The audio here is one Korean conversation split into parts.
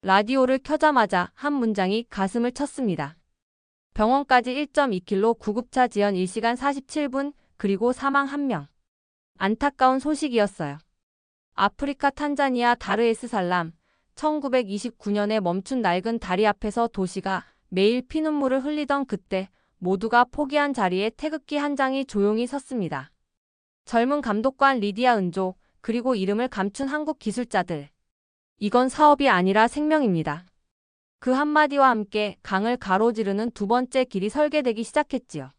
라디오를 켜자마자 한 문장이 가슴을 쳤습니다. 병원까지 1.2km 구급차 지연 1시간 47분, 그리고 사망 1명. 안타까운 소식이었어요. 아프리카 탄자니아 다르에스살람, 1929년에 멈춘 낡은 다리 앞에서 도시가 매일 피눈물을 흘리던 그때 모두가 포기한 자리에 태극기 한 장이 조용히 섰습니다. 젊은 감독관 리디아 은조, 그리고 이름을 감춘 한국 기술자들. 이건 사업이 아니라 생명입니다. 그 한마디와 함께 강을 가로지르는 두 번째 길이 설계되기 시작했지요.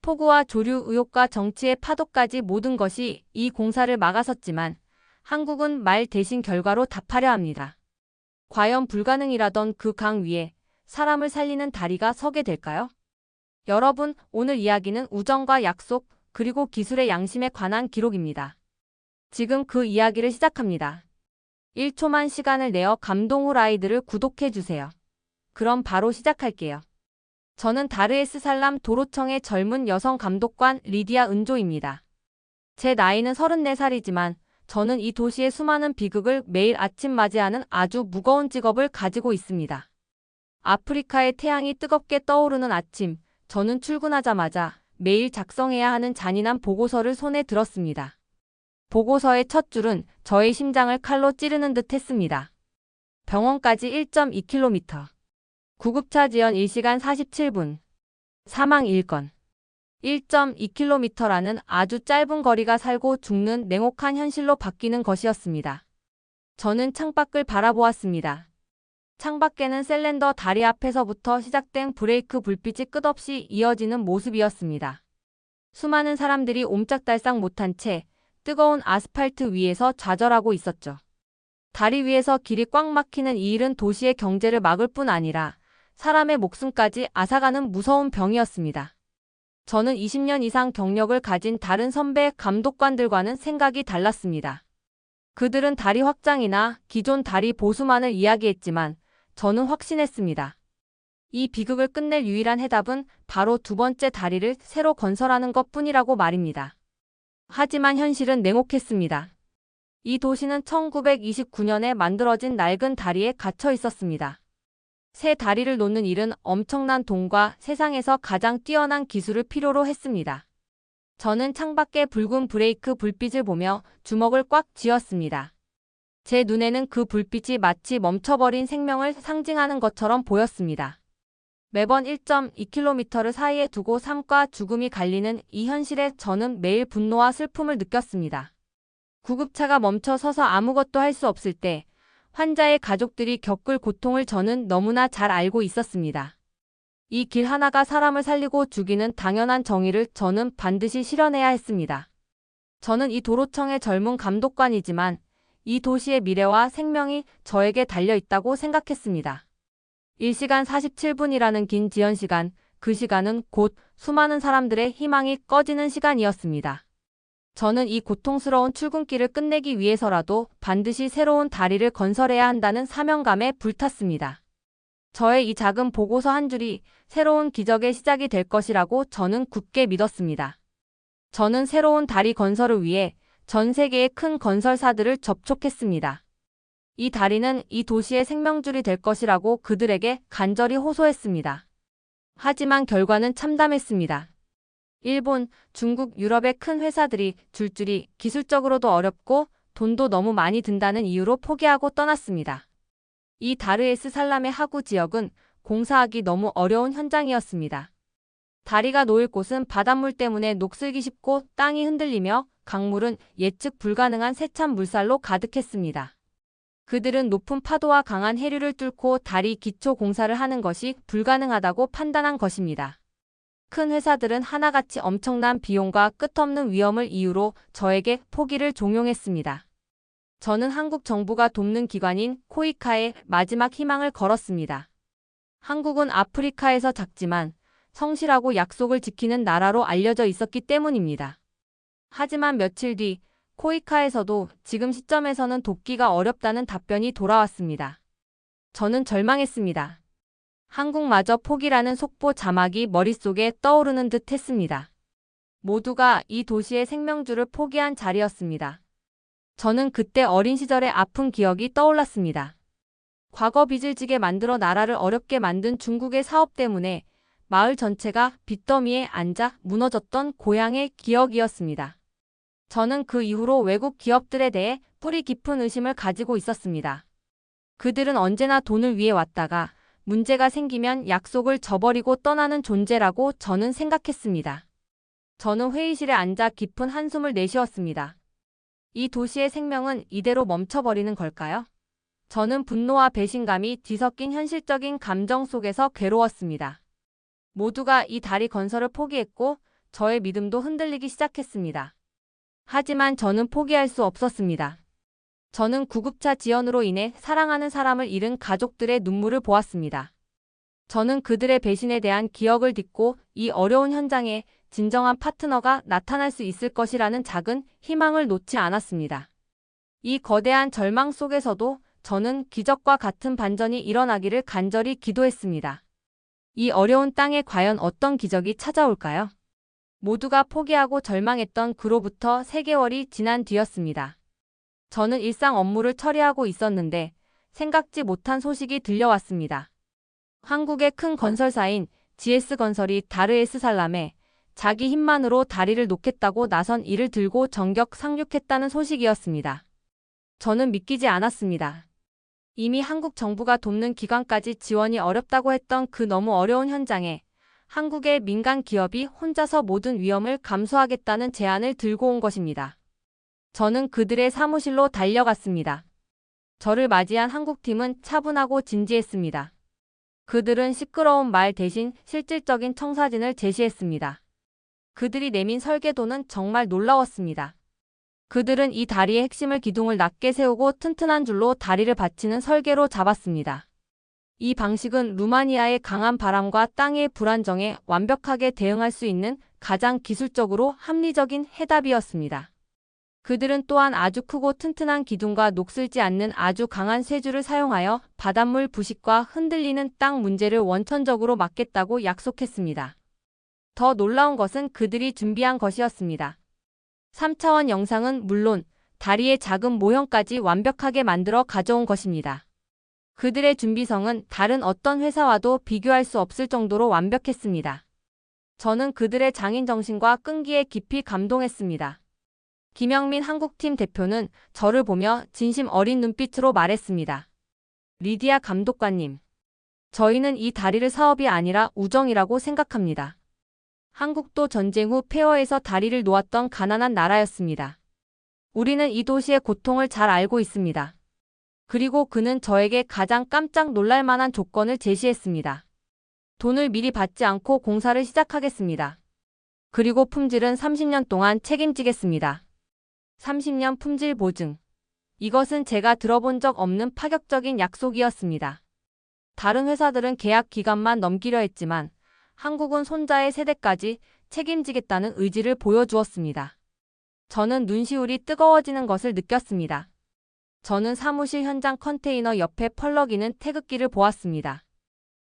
폭우와 조류 의혹과 정치의 파도까지 모든 것이 이 공사를 막아섰지만 한국은 말 대신 결과로 답하려 합니다. 과연 불가능이라던 그 강 위에 사람을 살리는 다리가 서게 될까요? 여러분, 오늘 이야기는 우정과 약속, 그리고 기술의 양심에 관한 기록입니다. 지금 그 이야기를 시작합니다. 1초만 시간을 내어 감동 후 라이드를 구독해주세요. 그럼 바로 시작할게요. 저는 다르에스살람 도로청의 젊은 여성 감독관 리디아 은조입니다. 제 나이는 34살이지만 저는 이 도시의 수많은 비극을 매일 아침 맞이하는 아주 무거운 직업을 가지고 있습니다. 아프리카의 태양이 뜨겁게 떠오르는 아침, 저는 출근하자마자 매일 작성해야 하는 잔인한 보고서를 손에 들었습니다. 보고서의 첫 줄은 저의 심장을 칼로 찌르는 듯 했습니다. 병원까지 1.2km. 구급차 지연 1시간 47분. 사망 1건. 1.2km라는 아주 짧은 거리가 살고 죽는 냉혹한 현실로 바뀌는 것이었습니다. 저는 창밖을 바라보았습니다. 창밖에는 셀렌더 다리 앞에서부터 시작된 브레이크 불빛이 끝없이 이어지는 모습이었습니다. 수많은 사람들이 옴짝달싹 못한 채 뜨거운 아스팔트 위에서 좌절하고 있었죠. 다리 위에서 길이 꽉 막히는 이 일은 도시의 경제를 막을 뿐 아니라 사람의 목숨까지 앗아가는 무서운 병이었습니다. 저는 20년 이상 경력을 가진 다른 선배 감독관들과는 생각이 달랐습니다. 그들은 다리 확장이나 기존 다리 보수만을 이야기했지만 저는 확신했습니다. 이 비극을 끝낼 유일한 해답은 바로 두 번째 다리를 새로 건설하는 것뿐이라고 말입니다. 하지만 현실은 냉혹했습니다. 이 도시는 1929년에 만들어진 낡은 다리에 갇혀 있었습니다. 새 다리를 놓는 일은 엄청난 돈과 세상에서 가장 뛰어난 기술을 필요로 했습니다. 저는 창밖의 붉은 브레이크 불빛을 보며 주먹을 꽉 쥐었습니다. 제 눈에는 그 불빛이 마치 멈춰버린 생명을 상징하는 것처럼 보였습니다. 매번 1.2km를 사이에 두고 삶과 죽음이 갈리는 이 현실에 저는 매일 분노와 슬픔을 느꼈습니다. 구급차가 멈춰 서서 아무것도 할 수 없을 때 환자의 가족들이 겪을 고통을 저는 너무나 잘 알고 있었습니다. 이 길 하나가 사람을 살리고 죽이는 당연한 정의를 저는 반드시 실현해야 했습니다. 저는 이 도로청의 젊은 감독관이지만 이 도시의 미래와 생명이 저에게 달려있다고 생각했습니다. 1시간 47분이라는 긴 지연 시간, 그 시간은 곧 수많은 사람들의 희망이 꺼지는 시간이었습니다. 저는 이 고통스러운 출근길을 끝내기 위해서라도 반드시 새로운 다리를 건설해야 한다는 사명감에 불탔습니다. 저의 이 작은 보고서 한 줄이 새로운 기적의 시작이 될 것이라고 저는 굳게 믿었습니다. 저는 새로운 다리 건설을 위해 전 세계의 큰 건설사들을 접촉했습니다. 이 다리는 이 도시의 생명줄이 될 것이라고 그들에게 간절히 호소했습니다. 하지만 결과는 참담했습니다. 일본, 중국, 유럽의 큰 회사들이 줄줄이 기술적으로도 어렵고 돈도 너무 많이 든다는 이유로 포기하고 떠났습니다. 이 다르에스살람의 하구 지역은 공사하기 너무 어려운 현장이었습니다. 다리가 놓일 곳은 바닷물 때문에 녹슬기 쉽고 땅이 흔들리며 강물은 예측 불가능한 세찬 물살로 가득했습니다. 그들은 높은 파도와 강한 해류를 뚫고 다리 기초 공사를 하는 것이 불가능하다고 판단한 것입니다. 큰 회사들은 하나같이 엄청난 비용과 끝없는 위험을 이유로 저에게 포기를 종용했습니다. 저는 한국 정부가 돕는 기관인 코이카에 마지막 희망을 걸었습니다. 한국은 아프리카에서 작지만 성실하고 약속을 지키는 나라로 알려져 있었기 때문입니다. 하지만 며칠 뒤 코이카에서도 지금 시점에서는 돕기가 어렵다는 답변이 돌아왔습니다. 저는 절망했습니다. 한국마저 포기라는 속보 자막이 머릿속에 떠오르는 듯 했습니다. 모두가 이 도시의 생명줄을 포기한 자리였습니다. 저는 그때 어린 시절의 아픈 기억이 떠올랐습니다. 과거 빚을 지게 만들어 나라를 어렵게 만든 중국의 사업 때문에 마을 전체가 빚더미에 앉아 무너졌던 고향의 기억이었습니다. 저는 그 이후로 외국 기업들에 대해 뿌리 깊은 의심을 가지고 있었습니다. 그들은 언제나 돈을 위해 왔다가 문제가 생기면 약속을 저버리고 떠나는 존재라고 저는 생각했습니다. 저는 회의실에 앉아 깊은 한숨을 내쉬었습니다. 이 도시의 생명은 이대로 멈춰버리는 걸까요? 저는 분노와 배신감이 뒤섞인 현실적인 감정 속에서 괴로웠습니다. 모두가 이 다리 건설을 포기했고 저의 믿음도 흔들리기 시작했습니다. 하지만 저는 포기할 수 없었습니다. 저는 구급차 지연으로 인해 사랑하는 사람을 잃은 가족들의 눈물을 보았습니다. 저는 그들의 배신에 대한 기억을 딛고 이 어려운 현장에 진정한 파트너가 나타날 수 있을 것이라는 작은 희망을 놓지 않았습니다. 이 거대한 절망 속에서도 저는 기적과 같은 반전이 일어나기를 간절히 기도했습니다. 이 어려운 땅에 과연 어떤 기적이 찾아올까요? 모두가 포기하고 절망했던 그로부터 3개월이 지난 뒤였습니다. 저는 일상 업무를 처리하고 있었는데 생각지 못한 소식이 들려왔습니다. 한국의 큰 건설사인 GS건설이 다르에스살람에 자기 힘만으로 다리를 놓겠다고 나선 이를 들고 전격 상륙했다는 소식이었습니다. 저는 믿기지 않았습니다. 이미 한국 정부가 돕는 기관까지 지원이 어렵다고 했던 그 너무 어려운 현장에 한국의 민간 기업이 혼자서 모든 위험을 감수하겠다는 제안을 들고 온 것입니다. 저는 그들의 사무실로 달려갔습니다. 저를 맞이한 한국팀은 차분하고 진지했습니다. 그들은 시끄러운 말 대신 실질적인 청사진을 제시했습니다. 그들이 내민 설계도는 정말 놀라웠습니다. 그들은 이 다리의 핵심을 기둥을 낮게 세우고 튼튼한 줄로 다리를 받치는 설계로 잡았습니다. 이 방식은 루마니아의 강한 바람과 땅의 불안정에 완벽하게 대응할 수 있는 가장 기술적으로 합리적인 해답이었습니다. 그들은 또한 아주 크고 튼튼한 기둥과 녹슬지 않는 아주 강한 쇠줄을 사용하여 바닷물 부식과 흔들리는 땅 문제를 원천적으로 막겠다고 약속했습니다. 더 놀라운 것은 그들이 준비한 것이었습니다. 3차원 영상은 물론 다리의 작은 모형까지 완벽하게 만들어 가져온 것입니다. 그들의 준비성은 다른 어떤 회사와도 비교할 수 없을 정도로 완벽했습니다. 저는 그들의 장인 정신과 끈기에 깊이 감동했습니다. 김영민 한국팀 대표는 저를 보며 진심 어린 눈빛으로 말했습니다. 리디아 감독관님, 저희는 이 다리를 사업이 아니라 우정이라고 생각합니다. 한국도 전쟁 후 폐허에서 다리를 놓았던 가난한 나라였습니다. 우리는 이 도시의 고통을 잘 알고 있습니다. 그리고 그는 저에게 가장 깜짝 놀랄 만한 조건을 제시했습니다. 돈을 미리 받지 않고 공사를 시작하겠습니다. 그리고 품질은 30년 동안 책임지겠습니다. 30년 품질 보증. 이것은 제가 들어본 적 없는 파격적인 약속이었습니다. 다른 회사들은 계약 기간만 넘기려 했지만 한국은 손자의 세대까지 책임지겠다는 의지를 보여주었습니다. 저는 눈시울이 뜨거워지는 것을 느꼈습니다. 저는 사무실 현장 컨테이너 옆에 펄럭이는 태극기를 보았습니다.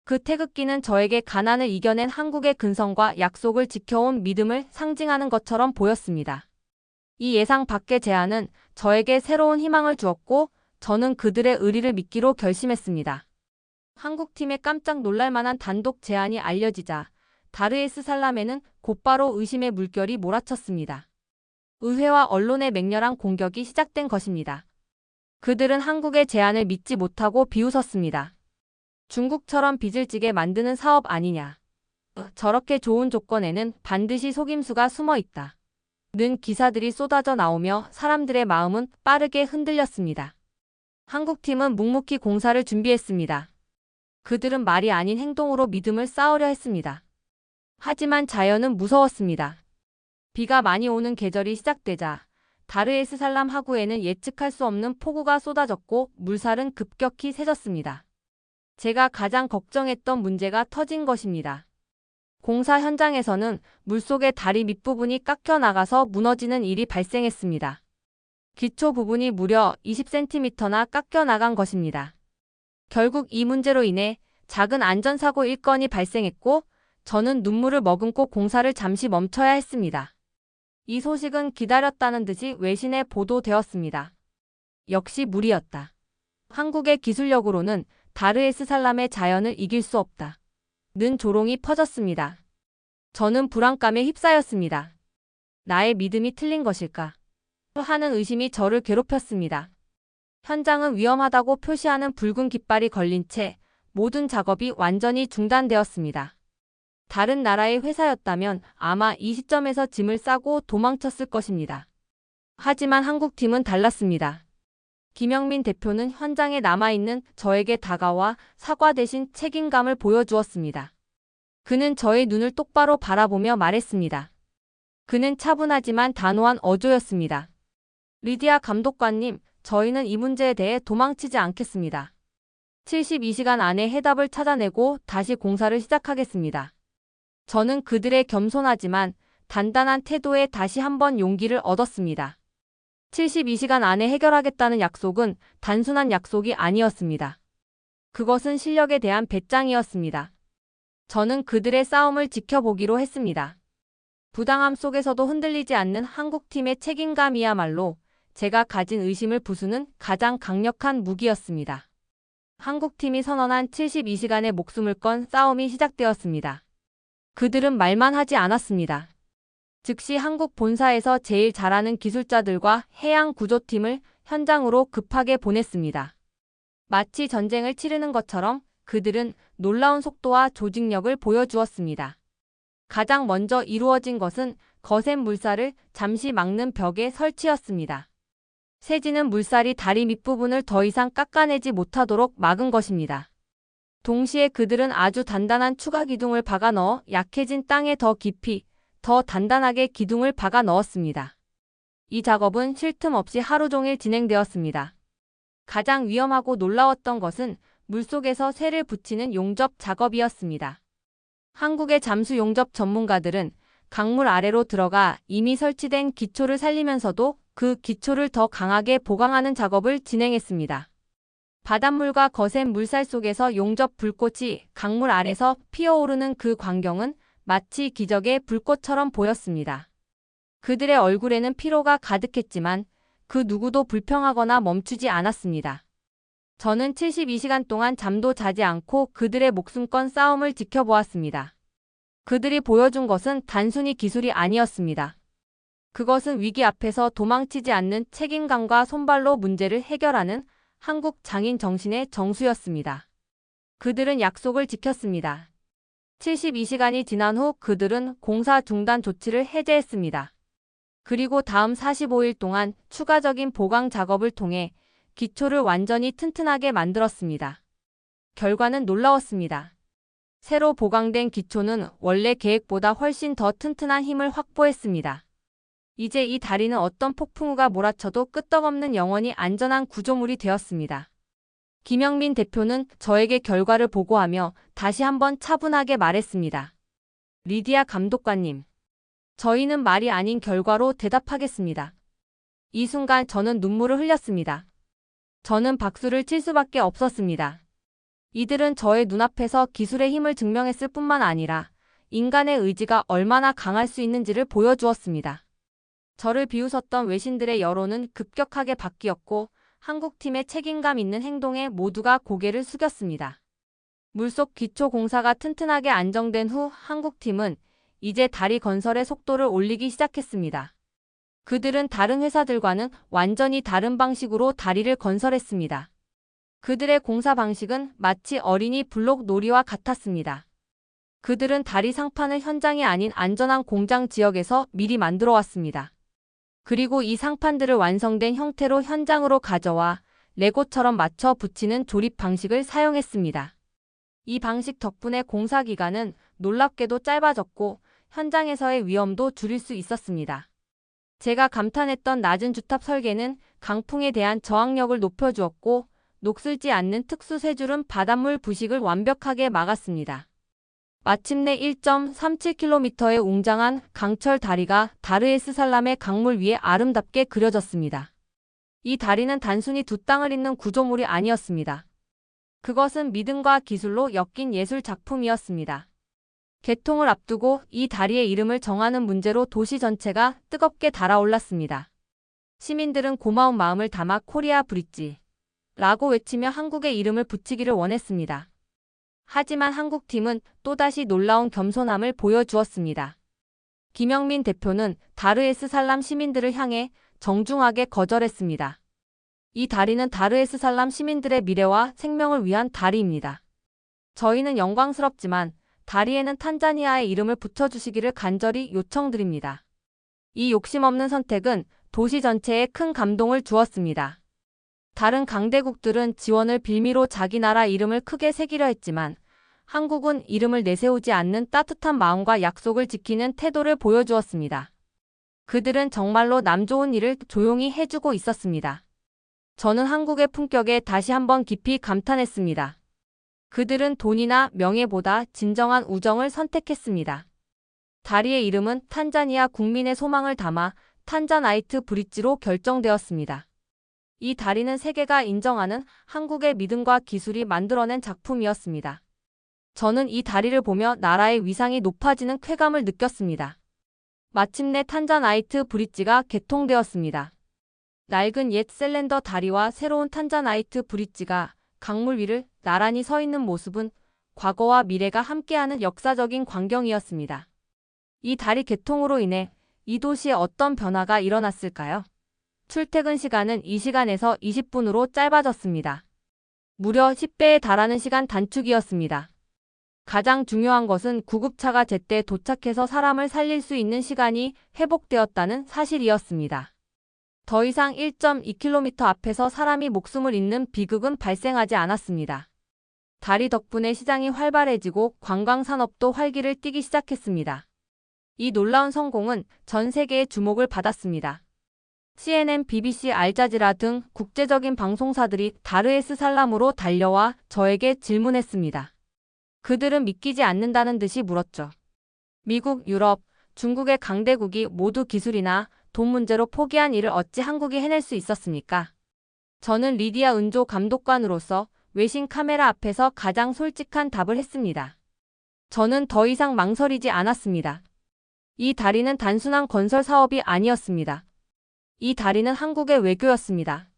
그 태극기는 저에게 가난을 이겨낸 한국의 근성과 약속을 지켜온 믿음을 상징하는 것처럼 보였습니다. 이 예상 밖의 제안은 저에게 새로운 희망을 주었고 저는 그들의 의리를 믿기로 결심했습니다. 한국팀의 깜짝 놀랄 만한 단독 제안이 알려지자 다르에스살람에는 곧바로 의심의 물결이 몰아쳤습니다. 의회와 언론의 맹렬한 공격이 시작된 것입니다. 그들은 한국의 제안을 믿지 못하고 비웃었습니다. 중국처럼 빚을 지게 만드는 사업 아니냐. 저렇게 좋은 조건에는 반드시 속임수가 숨어 있다. 는 기사들이 쏟아져 나오며 사람들의 마음은 빠르게 흔들렸습니다. 한국팀은 묵묵히 공사를 준비했습니다. 그들은 말이 아닌 행동으로 믿음을 쌓으려 했습니다. 하지만 자연은 무서웠습니다. 비가 많이 오는 계절이 시작되자 다르에스살람 하구에는 예측할 수 없는 폭우가 쏟아졌고 물살은 급격히 세졌습니다. 제가 가장 걱정했던 문제가 터진 것입니다. 공사 현장에서는 물속의 다리 밑부분이 깎여 나가서 무너지는 일이 발생했습니다. 기초 부분이 무려 20cm나 깎여 나간 것입니다. 결국 이 문제로 인해 작은 안전사고 1건이 발생했고 저는 눈물을 머금고 공사를 잠시 멈춰야 했습니다. 이 소식은 기다렸다는 듯이 외신에 보도되었습니다. 역시 무리였다. 한국의 기술력으로는 다르에스살람의 자연을 이길 수 없다. 는 조롱이 퍼졌습니다. 저는 불안감에 휩싸였습니다. 나의 믿음이 틀린 것일까? 하는 의심이 저를 괴롭혔습니다. 현장은 위험하다고 표시하는 붉은 깃발이 걸린 채 모든 작업이 완전히 중단되었습니다. 다른 나라의 회사였다면 아마 이 시점에서 짐을 싸고 도망쳤을 것입니다. 하지만 한국팀은 달랐습니다. 김영민 대표는 현장에 남아있는 저에게 다가와 사과 대신 책임감을 보여주었습니다. 그는 저의 눈을 똑바로 바라보며 말했습니다. 그는 차분하지만 단호한 어조였습니다. 리디아 감독관님, 저희는 이 문제에 대해 도망치지 않겠습니다. 72시간 안에 해답을 찾아내고 다시 공사를 시작하겠습니다. 저는 그들의 겸손하지만 단단한 태도에 다시 한번 용기를 얻었습니다. 72시간 안에 해결하겠다는 약속은 단순한 약속이 아니었습니다. 그것은 실력에 대한 배짱이었습니다. 저는 그들의 싸움을 지켜보기로 했습니다. 부당함 속에서도 흔들리지 않는 한국팀의 책임감이야말로 제가 가진 의심을 부수는 가장 강력한 무기였습니다. 한국팀이 선언한 72시간의 목숨을 건 싸움이 시작되었습니다. 그들은 말만 하지 않았습니다. 즉시 한국 본사에서 제일 잘하는 기술자들과 해양 구조팀을 현장으로 급하게 보냈습니다. 마치 전쟁을 치르는 것처럼 그들은 놀라운 속도와 조직력을 보여주었습니다. 가장 먼저 이루어진 것은 거센 물살을 잠시 막는 벽의 설치였습니다. 새지는 물살이 다리 밑부분을 더 이상 깎아내지 못하도록 막은 것입니다. 동시에 그들은 아주 단단한 추가 기둥을 박아 넣어 약해진 땅에 더 깊이, 더 단단하게 기둥을 박아 넣었습니다. 이 작업은 쉴 틈 없이 하루 종일 진행되었습니다. 가장 위험하고 놀라웠던 것은 물속에서 쇠를 붙이는 용접 작업이었습니다. 한국의 잠수 용접 전문가들은 강물 아래로 들어가 이미 설치된 기초를 살리면서도 그 기초를 더 강하게 보강하는 작업을 진행했습니다. 바닷물과 거센 물살 속에서 용접 불꽃이 강물 아래서 피어오르는 그 광경은 마치 기적의 불꽃처럼 보였습니다. 그들의 얼굴에는 피로가 가득했지만 그 누구도 불평하거나 멈추지 않았습니다. 저는 72시간 동안 잠도 자지 않고 그들의 목숨건 싸움을 지켜보았습니다. 그들이 보여준 것은 단순히 기술이 아니었습니다. 그것은 위기 앞에서 도망치지 않는 책임감과 손발로 문제를 해결하는 한국 장인 정신의 정수였습니다. 그들은 약속을 지켰습니다. 72시간이 지난 후 그들은 공사 중단 조치를 해제했습니다. 그리고 다음 45일 동안 추가적인 보강 작업을 통해 기초를 완전히 튼튼하게 만들었습니다. 결과는 놀라웠습니다. 새로 보강된 기초는 원래 계획보다 훨씬 더 튼튼한 힘을 확보했습니다. 이제 이 다리는 어떤 폭풍우가 몰아쳐도 끄떡없는 영원히 안전한 구조물이 되었습니다. 김영민 대표는 저에게 결과를 보고하며 다시 한번 차분하게 말했습니다. 리디아 감독관님, 저희는 말이 아닌 결과로 대답하겠습니다. 이 순간 저는 눈물을 흘렸습니다. 저는 박수를 칠 수밖에 없었습니다. 이들은 저의 눈앞에서 기술의 힘을 증명했을 뿐만 아니라 인간의 의지가 얼마나 강할 수 있는지를 보여주었습니다. 저를 비웃었던 외신들의 여론은 급격하게 바뀌었고 한국팀의 책임감 있는 행동에 모두가 고개를 숙였습니다. 물속 기초 공사가 튼튼하게 안정된 후 한국팀은 이제 다리 건설의 속도를 올리기 시작했습니다. 그들은 다른 회사들과는 완전히 다른 방식으로 다리를 건설했습니다. 그들의 공사 방식은 마치 어린이 블록 놀이와 같았습니다. 그들은 다리 상판을 현장이 아닌 안전한 공장 지역에서 미리 만들어 왔습니다. 그리고 이 상판들을 완성된 형태로 현장으로 가져와 레고처럼 맞춰 붙이는 조립 방식을 사용했습니다. 이 방식 덕분에 공사 기간은 놀랍게도 짧아졌고 현장에서의 위험도 줄일 수 있었습니다. 제가 감탄했던 낮은 주탑 설계는 강풍에 대한 저항력을 높여주었고 녹슬지 않는 특수 쇠줄은 바닷물 부식을 완벽하게 막았습니다. 마침내 1.37km의 웅장한 강철 다리가 다르에스살람의 강물 위에 아름답게 그려졌습니다. 이 다리는 단순히 두 땅을 잇는 구조물이 아니었습니다. 그것은 믿음과 기술로 엮인 예술 작품이었습니다. 개통을 앞두고 이 다리의 이름을 정하는 문제로 도시 전체가 뜨겁게 달아올랐습니다. 시민들은 고마운 마음을 담아 코리아 브릿지 라고 외치며 한국의 이름을 붙이기를 원했습니다. 하지만 한국팀은 또다시 놀라운 겸손함을 보여주었습니다. 김영민 대표는 다르에스살람 시민들을 향해 정중하게 거절했습니다. 이 다리는 다르에스살람 시민들의 미래와 생명을 위한 다리입니다. 저희는 영광스럽지만 다리에는 탄자니아의 이름을 붙여주시기를 간절히 요청드립니다. 이 욕심없는 선택은 도시 전체에 큰 감동을 주었습니다. 다른 강대국들은 지원을 빌미로 자기 나라 이름을 크게 새기려 했지만 한국은 이름을 내세우지 않는 따뜻한 마음과 약속을 지키는 태도를 보여주었습니다. 그들은 정말로 남 좋은 일을 조용히 해주고 있었습니다. 저는 한국의 품격에 다시 한번 깊이 감탄했습니다. 그들은 돈이나 명예보다 진정한 우정을 선택했습니다. 다리의 이름은 탄자니아 국민의 소망을 담아 탄자나이트 브릿지로 결정되었습니다. 이 다리는 세계가 인정하는 한국의 믿음과 기술이 만들어낸 작품이었습니다. 저는 이 다리를 보며 나라의 위상이 높아지는 쾌감을 느꼈습니다. 마침내 탄자나이트 브릿지가 개통되었습니다. 낡은 옛 셀렌더 다리와 새로운 탄자나이트 브릿지가 강물 위를 나란히 서 있는 모습은 과거와 미래가 함께하는 역사적인 광경이었습니다. 이 다리 개통으로 인해 이 도시에 어떤 변화가 일어났을까요? 출퇴근 시간은 이 시간에서 20분으로 짧아졌습니다. 무려 10배에 달하는 시간 단축이었습니다. 가장 중요한 것은 구급차가 제때 도착해서 사람을 살릴 수 있는 시간이 회복되었다는 사실이었습니다. 더 이상 1.2km 앞에서 사람이 목숨을 잃는 비극은 발생하지 않았습니다. 다리 덕분에 시장이 활발해지고 관광산업도 활기를 띠기 시작했습니다. 이 놀라운 성공은 전 세계의 주목을 받았습니다. CNN, BBC, 알자지라 등 국제적인 방송사들이 다르에스살람으로 달려와 저에게 질문했습니다. 그들은 믿기지 않는다는 듯이 물었죠. 미국, 유럽, 중국의 강대국이 모두 기술이나 돈 문제로 포기한 일을 어찌 한국이 해낼 수 있었습니까? 저는 리디아 은조 감독관으로서 외신 카메라 앞에서 가장 솔직한 답을 했습니다. 저는 더 이상 망설이지 않았습니다. 이 다리는 단순한 건설 사업이 아니었습니다. 이 다리는 한국의 외교였습니다.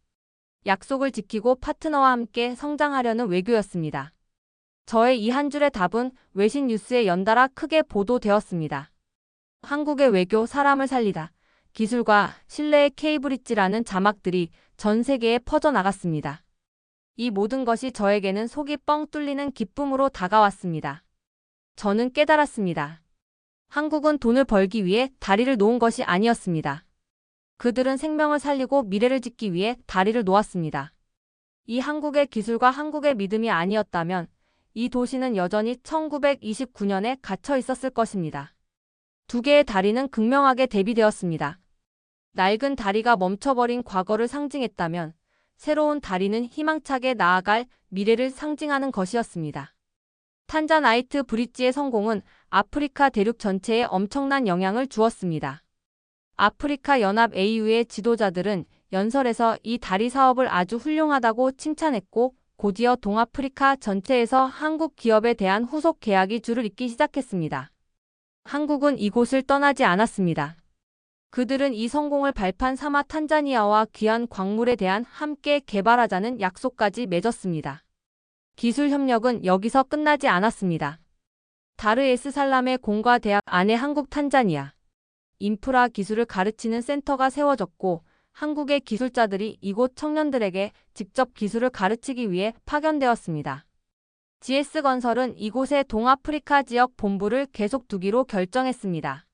약속을 지키고 파트너와 함께 성장하려는 외교였습니다. 저의 이 한 줄의 답은 외신 뉴스에 연달아 크게 보도되었습니다. 한국의 외교, 사람을 살리다. 기술과 신뢰의 K브릿지라는 자막들이 전 세계에 퍼져나갔습니다. 이 모든 것이 저에게는 속이 뻥 뚫리는 기쁨으로 다가왔습니다. 저는 깨달았습니다. 한국은 돈을 벌기 위해 다리를 놓은 것이 아니었습니다. 그들은 생명을 살리고 미래를 짓기 위해 다리를 놓았습니다. 이 한국의 기술과 한국의 믿음이 아니었다면 이 도시는 여전히 1929년에 갇혀 있었을 것입니다. 두 개의 다리는 극명하게 대비되었습니다. 낡은 다리가 멈춰버린 과거를 상징했다면 새로운 다리는 희망차게 나아갈 미래를 상징하는 것이었습니다. 탄자나이트 브릿지의 성공은 아프리카 대륙 전체에 엄청난 영향을 주었습니다. 아프리카 연합 AU의 지도자들은 연설에서 이 다리 사업을 아주 훌륭하다고 칭찬했고 곧이어 동아프리카 전체에서 한국 기업에 대한 후속 계약이 줄을 잇기 시작했습니다. 한국은 이곳을 떠나지 않았습니다. 그들은 이 성공을 발판 삼아 탄자니아와 귀한 광물에 대한 함께 개발하자는 약속까지 맺었습니다. 기술 협력은 여기서 끝나지 않았습니다. 다르에스살람의 공과 대학 안에 한국 탄자니아 인프라 기술을 가르치는 센터가 세워졌고 한국의 기술자들이 이곳 청년들에게 직접 기술을 가르치기 위해 파견되었습니다. GS건설은 이곳에 동아프리카 지역 본부를 계속 두기로 결정했습니다.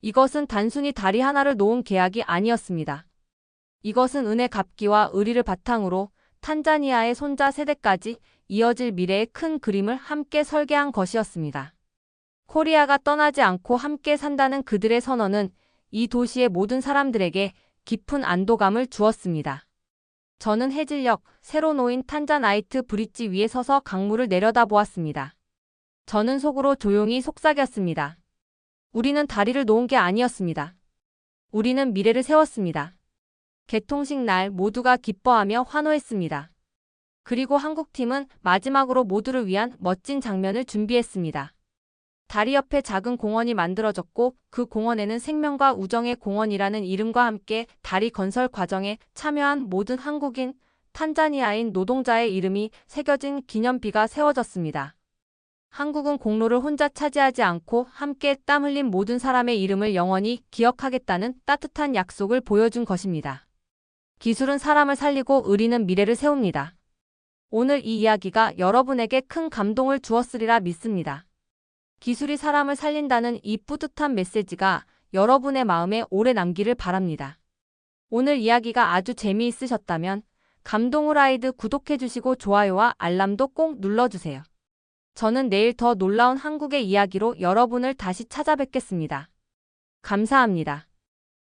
이것은 단순히 다리 하나를 놓은 계약이 아니었습니다. 이것은 은의 갑기와 의리를 바탕으로 탄자니아의 손자 세대까지 이어질 미래의 큰 그림을 함께 설계한 것이었습니다. 코리아가 떠나지 않고 함께 산다는 그들의 선언은 이 도시의 모든 사람들에게 깊은 안도감을 주었습니다. 저는 해질녘 새로 놓인 탄자나이트 브릿지 위에 서서 강물을 내려다보았습니다. 저는 속으로 조용히 속삭였습니다. 우리는 다리를 놓은 게 아니었습니다. 우리는 미래를 세웠습니다. 개통식 날 모두가 기뻐하며 환호했습니다. 그리고 한국팀은 마지막으로 모두를 위한 멋진 장면을 준비했습니다. 다리 옆에 작은 공원이 만들어졌고 그 공원에는 생명과 우정의 공원이라는 이름과 함께 다리 건설 과정에 참여한 모든 한국인, 탄자니아인 노동자의 이름이 새겨진 기념비가 세워졌습니다. 한국은 공로를 혼자 차지하지 않고 함께 땀 흘린 모든 사람의 이름을 영원히 기억하겠다는 따뜻한 약속을 보여준 것입니다. 기술은 사람을 살리고 의리는 미래를 세웁니다. 오늘 이 이야기가 여러분에게 큰 감동을 주었으리라 믿습니다. 기술이 사람을 살린다는 이 뿌듯한 메시지가 여러분의 마음에 오래 남기를 바랍니다. 오늘 이야기가 아주 재미있으셨다면 감동후라이드 구독해주시고 좋아요와 알람도 꼭 눌러주세요. 저는 내일 더 놀라운 한국의 이야기로 여러분을 다시 찾아뵙겠습니다. 감사합니다.